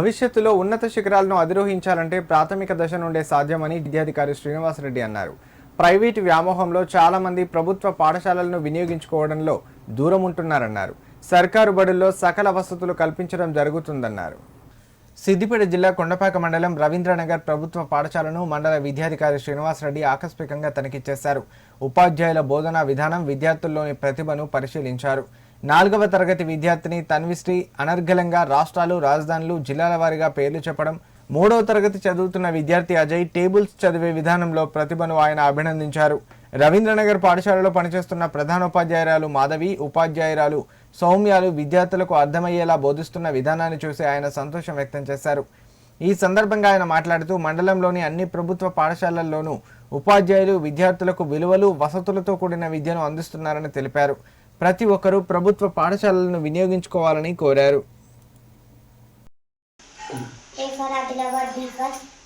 భవిష్యత్తులో ఉన్నత శిఖరాలను అధిరోహించాలంటే ప్రాథమిక దశ నుండే సాధ్యమని విద్యాధికారి శ్రీనివాసరెడ్డి అన్నారు. ప్రైవేటు వ్యామోహంలో చాలా మంది ప్రభుత్వ పాఠశాలలను వినియోగించుకోవడంలో దూరం ఉంటున్నారన్నారు. సర్కారు బడుల్లో సకల వసతులు కల్పించడం జరుగుతుందన్నారు. సిద్దిపేట జిల్లా కొండపాక మండలం రవీంద్రనగర్ ప్రభుత్వ పాఠశాలను మండల విద్యాధికారి శ్రీనివాసరెడ్డి ఆకస్మికంగా తనిఖీ చేశారు. ఉపాధ్యాయుల బోధనా విధానం, విద్యార్థుల్లోని ప్రతిభను పరిశీలించారు. 4వ తరగతి విద్యార్థిని తన్విశ్రీ అనర్గళంగా రాష్ట్రాలు, రాజధానులు, జిల్లాల వారీగా పేర్లు చెప్పడం, 3వ తరగతి చదువుతున్న విద్యార్థి అజయ్ టేబుల్స్ చదివే విధానంలో ప్రతిభను ఆయన అభినందించారు. రవీంద్రనగర్ పాఠశాలలో పనిచేస్తున్న ప్రధానోపాధ్యాయురాలు మాధవి, ఉపాధ్యాయురాలు సౌమ్యాలు విద్యార్థులకు అర్థమయ్యేలా బోధిస్తున్న విధానాన్ని చూసి ఆయన సంతోషం వ్యక్తం చేశారు. ఈ సందర్భంగా ఆయన మాట్లాడుతూ మండలంలోని అన్ని ప్రభుత్వ పాఠశాలల్లోనూ ఉపాధ్యాయులు విద్యార్థులకు విలువలు, వసతులతో కూడిన విద్యను అందిస్తున్నారని తెలిపారు. ప్రతి ఒక్కరూ ప్రభుత్వ పాఠశాలలను వినియోగించుకోవాలని కోరారు.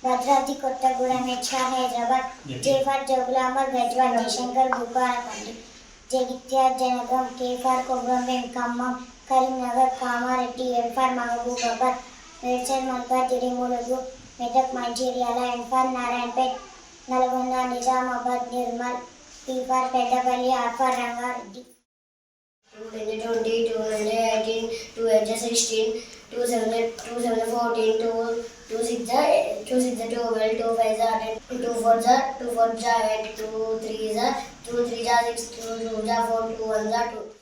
భద్రాద్రి కొత్తగూడెం, హెచ్ఆర్ హైదరాబాద్, జేఫార్ జోగులాంబర్ గజ్వాల్, జయశంకర్ భూపాలపల్లి, జగిత్యాల జనగం, కేఫార్ కొమరంభీం ఖమ్మం, కరీంనగర్ కామారెడ్డి, ఎన్ఫార్ మహబూబాబాద్, మేడ్చల్ మల్కాజిగిరి ములుగు, మెదక్ మంచిర్యాల, ఎన్ఫార్ నారాయణపేట్, నల్గొండ నిజామాబాద్ నిర్మల్, పీఫార్ పెద్దపల్లి, ఆర్ఫార్ రంగారెడ్డి. 2020, 2018, 2016, 2714, 26 12, 25 10, 24 8, 23 6, 22 4, 21 2.